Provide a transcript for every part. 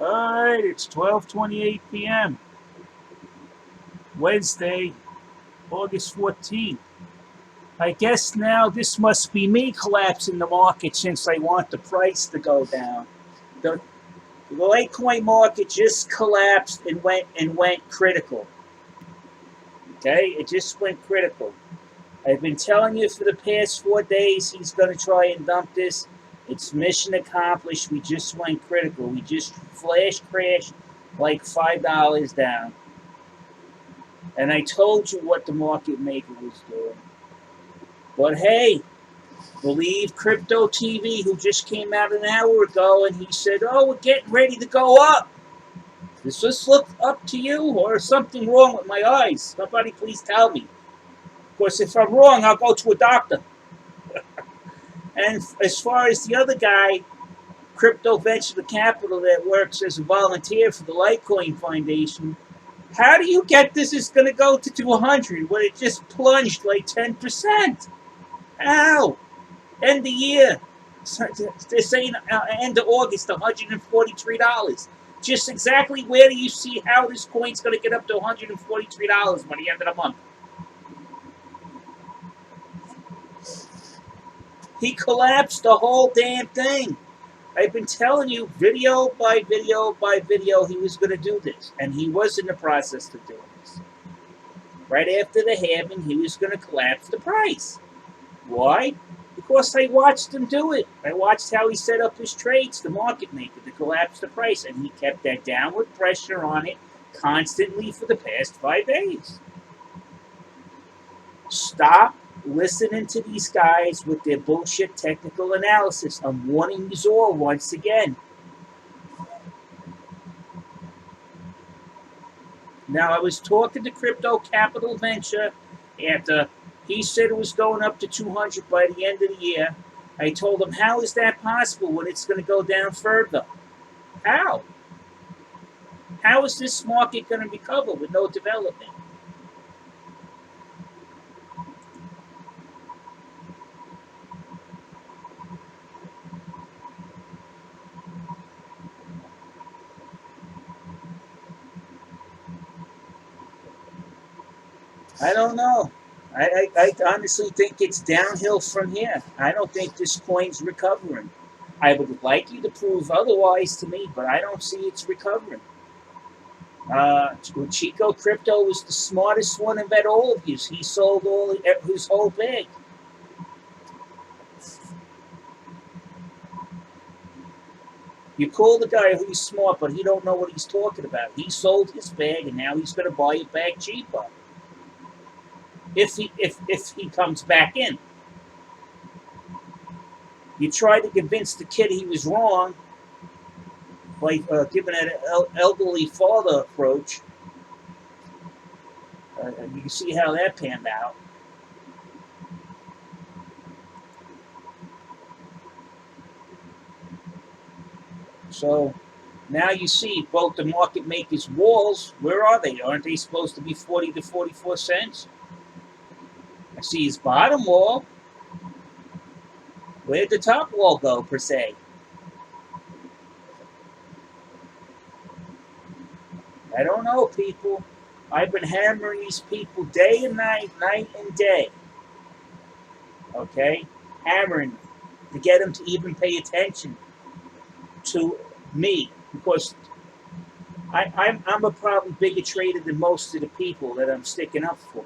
Alright, it's 12:28 p.m. Wednesday, August 14th. I guess now this must be me collapsing the market since I want the price to go down. The, the Litecoin market just collapsed and went critical. Okay, it just went critical. I've been telling you for the past 4 days he's going to try and dump this. It's mission accomplished. We just went critical. We just flash crashed like $5 down. And I told you what the market maker was doing. But hey, believe Crypto TV, who just came out an hour ago, and he said, "Oh, we're getting ready to go up." Does this look up to you, or is something wrong with my eyes? Somebody please tell me. Of course, if I'm wrong, I'll go to a doctor. And as far as the other guy, Crypto Venture Capital, that works as a volunteer for the Litecoin Foundation, how do you get this is going to go to 200 when it just plunged like 10%? How? End the year. They're saying end of August, $143. Just exactly where do you see how this coin's going to get up to $143 by the end of the month? He collapsed the whole damn thing. I've been telling you video by video by video he was going to do this. And he was in the process of doing this. Right after the halving, he was going to collapse the price. Why? Because I watched him do it. I watched how he set up his trades, the market maker, to collapse the price. And he kept that downward pressure on it constantly for the past 5 days. Stop listening to these guys with their bullshit technical analysis. I'm warning you all once again. Now, I was talking to Crypto Capital Venture after he said it was going up to 200 by the end of the year. I told him, how is that possible when it's going to go down further? How? How is this market going to recover with no development? I don't know. I honestly think it's downhill from here. I don't think this coin's recovering. I would like you to prove otherwise to me, but I don't see it's recovering. Chico Crypto was the smartest one of all of you. He sold all his whole bag. You call the guy who's smart, but he don't know what he's talking about. He sold his bag, and now he's going to buy it back cheaper. If he comes back in. You tried to convince the kid he was wrong by giving an elderly father approach. You can see how that panned out. So now you see both the market makers' walls. Where are they? Aren't they supposed to be 40 to 44 cents? I see his bottom wall. Where'd the top wall go, per se? I don't know, people. I've been hammering these people day and night, night and day. Okay? Hammering them to get them to even pay attention to me. Because I'm a probably bigger trader than most of the people that I'm sticking up for.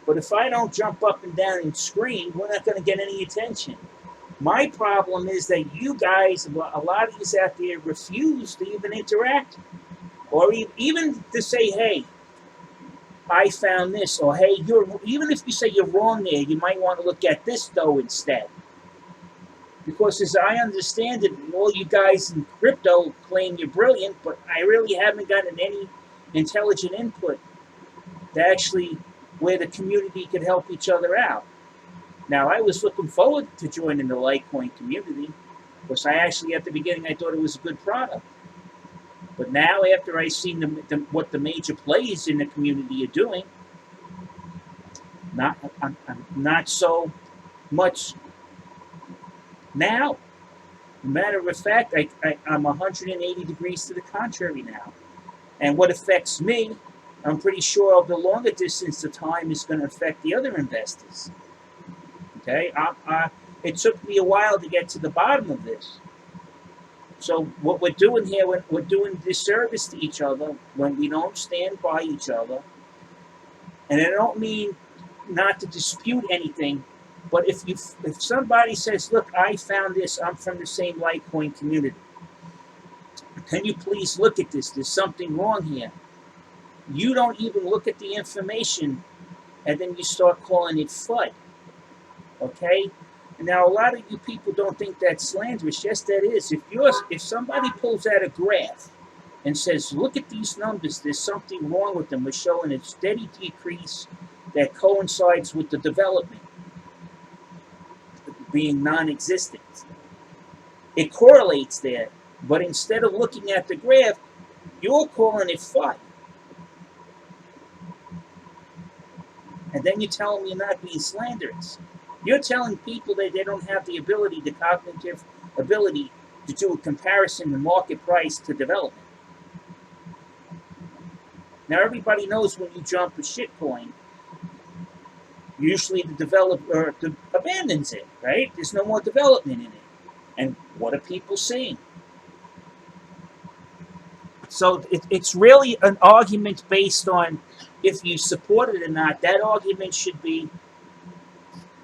But if I don't jump up and down and scream, we're not going to get any attention. My problem is that you guys, a lot of you out there, refuse to even interact. Or even to say, hey, I found this. Or, hey, even if you say you're wrong there, you might want to look at this, though, instead. Because as I understand it, all you guys in crypto claim you're brilliant, but I really haven't gotten any intelligent input to actually where the community could help each other out. Now, I was looking forward to joining the Litecoin community because I actually, at the beginning, I thought it was a good product. But now, after I've seen what the major players in the community are doing, I'm not so much now. Matter of fact, I'm 180 degrees to the contrary now. And what affects me, I'm pretty sure over the longer distance of time is going to affect the other investors. Okay, it took me a while to get to the bottom of this. So what we're doing here, we're doing disservice to each other when we don't stand by each other. And I don't mean not to dispute anything, but if somebody says, "Look, I found this. I'm from the same Litecoin community. Can you please look at this? There's something wrong here." You don't even look at the information, and then you start calling it FUD. Okay? Now, a lot of you people don't think that's slanderous. Yes, that is. If somebody pulls out a graph and says, "Look at these numbers. There's something wrong with them. We're showing a steady decrease that coincides with the development being non-existent." It correlates there, but instead of looking at the graph, you're calling it FUD. And then you're telling me you're not being slanderous. You're telling people that they don't have the ability, the cognitive ability, to do a comparison of market price to development. Now, everybody knows when you jump a shitcoin, usually the developer abandons it, right? There's no more development in it. And what are people seeing? So it's really an argument based on if you support it or not. That argument should be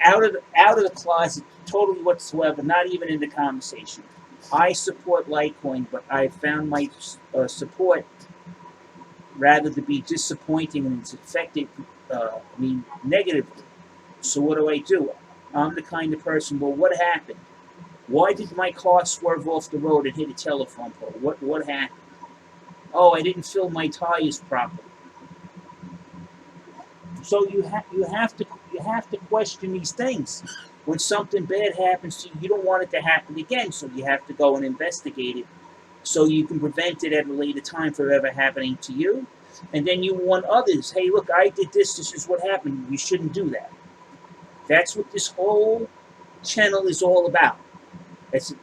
out of the closet totally whatsoever, not even in the conversation. I support Litecoin, but I found my support rather to be disappointing, and it's affected me negatively. So what do? I'm the kind of person, well, what happened? Why did my car swerve off the road and hit a telephone pole? What happened? Oh, I didn't fill my tires properly. So you have to question these things. When something bad happens to you, you don't want it to happen again, so you have to go and investigate it so you can prevent it at a later time from ever happening to you. And then you warn others, hey, look, I did this is what happened. You shouldn't do that. That's what this whole channel is all about.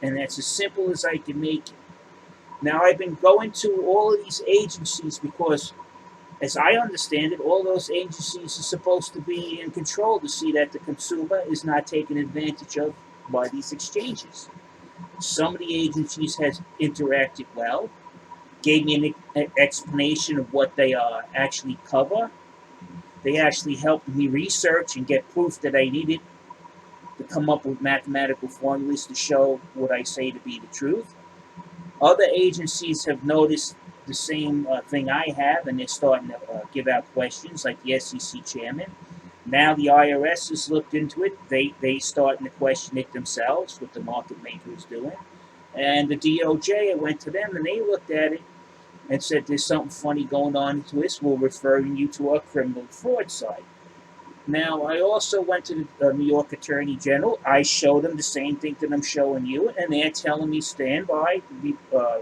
And that's as simple as I can make it. Now, I've been going to all of these agencies because, as I understand it, all those agencies are supposed to be in control to see that the consumer is not taken advantage of by these exchanges. Some of the agencies has interacted well, gave me an explanation of what they actually cover. They actually helped me research and get proof that I needed to come up with mathematical formulas to show what I say to be the truth. Other agencies have noticed the same thing I have, and they're starting to give out questions, like the SEC chairman. Now the IRS has looked into it. They starting to question it themselves, what the market maker is doing. And the DOJ, I went to them, and they looked at it and said, there's something funny going on to this. We're referring you to our criminal fraud side. Now, I also went to the New York Attorney General. I showed them the same thing that I'm showing you, and they're telling me, stand by, be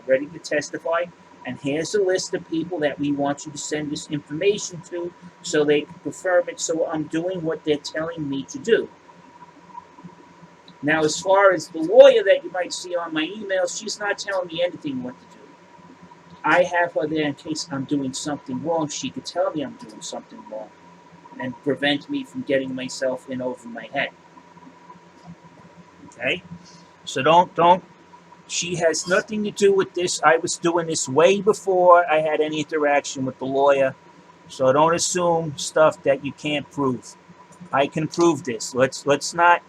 ready to testify, and here's a list of people that we want you to send this information to so they can confirm it, so I'm doing what they're telling me to do. Now, as far as the lawyer that you might see on my emails, she's not telling me anything what to do. I have her there in case I'm doing something wrong. She could tell me I'm doing something wrong and prevent me from getting myself in over my head. Okay? So don't. She has nothing to do with this. I was doing this way before I had any interaction with the lawyer. So don't assume stuff that you can't prove. I can prove this. Let's not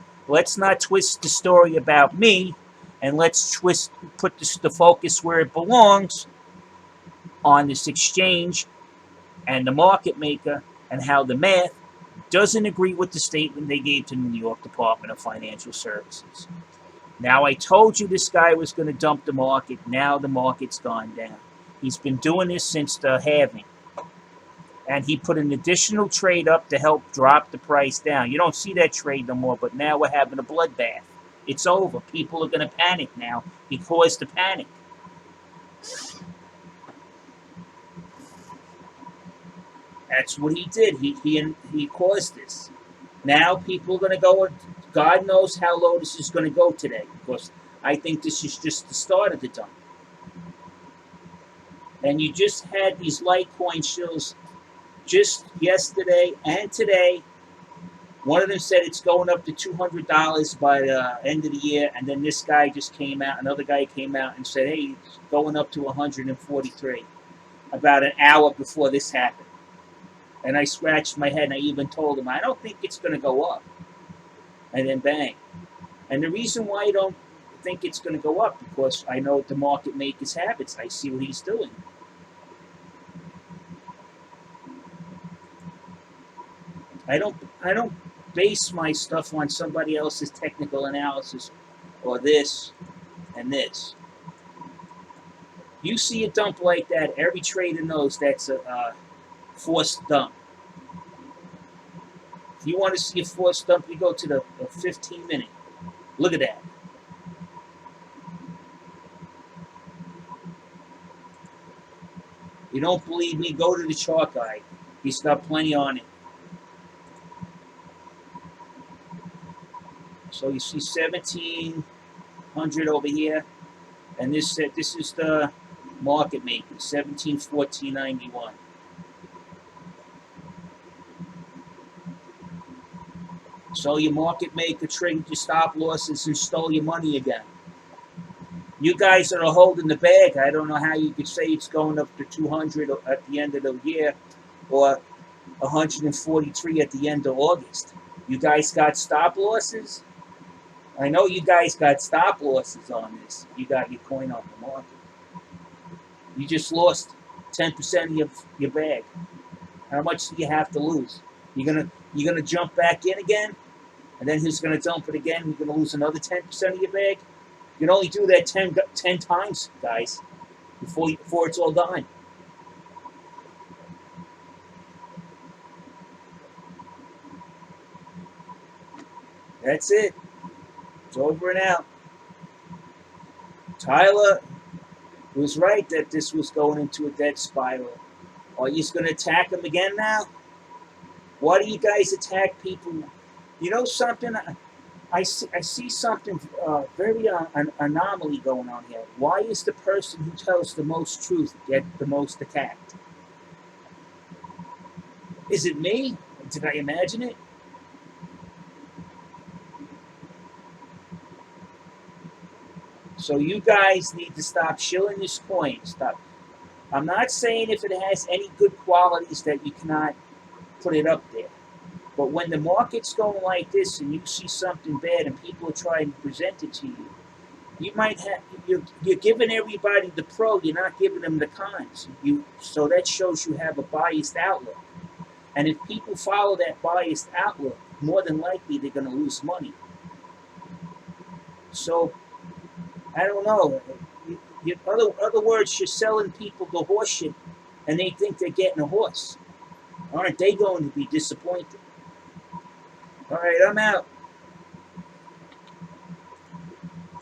twist the story about me, and let's put the focus where it belongs, on this exchange and the market maker, and how the math doesn't agree with the statement they gave to the New York Department of Financial Services. Now, I told you this guy was going to dump the market. Now the market's gone down. He's been doing this since the halving. And he put an additional trade up to help drop the price down. You don't see that trade no more, but now we're having a bloodbath. It's over. People are going to panic now. He caused the panic. That's what he did. He caused this. Now people are going to go, God knows how low this is going to go today, because I think this is just the start of the dump. And you just had these Litecoin shills just yesterday and today. One of them said it's going up to $200 by the end of the year, and then this guy just came out, another guy came out and said, hey, it's going up to 143 about an hour before this happened. And I scratched my head, and I even told him, I don't think it's going to go up. And then bang. And the reason why I don't think it's going to go up, because I know the market maker's habits. I see what he's doing. I don't base my stuff on somebody else's technical analysis or this and this. You see a dump like that, every trader knows that's a forced dump. If you want to see a forced dump, you go to the 15-minute. Look at that. You don't believe me? Go to the chart guide. He's got plenty on it. So you see 1700 over here, and this is the market maker, 1714.91. So your market maker traded your stop losses and stole your money again. You guys that are holding the bag, I don't know how you could say it's going up to 200 at the end of the year or 143 at the end of August. You guys got stop losses? I know you guys got stop losses on this. You got your coin on the market. You just lost 10% of your bag. How much do you have to lose? You're gonna jump back in again, and then he's gonna dump it again. You're gonna lose another 10% of your bag. You can only do that 10 times, guys, before it's all done. That's it. It's over and out. Tyler was right that this was going into a dead spiral. Are you going to attack him again now? Why do you guys attack people? You know something? I see something very an anomaly going on here. Why is the person who tells the most truth get the most attacked? Is it me? Did I imagine it? So you guys need to stop shilling this coin. Stop. I'm not saying if it has any good qualities that you cannot put it up there. But when the market's going like this and you see something bad and people are trying to present it to you, you might have you're giving everybody the pro. You're not giving them the cons. So that shows you have a biased outlook. And if people follow that biased outlook, more than likely they're going to lose money. So I don't know. In other words, you're selling people the horse shit, and they think they're getting a horse. Aren't they going to be disappointed? All right, I'm out.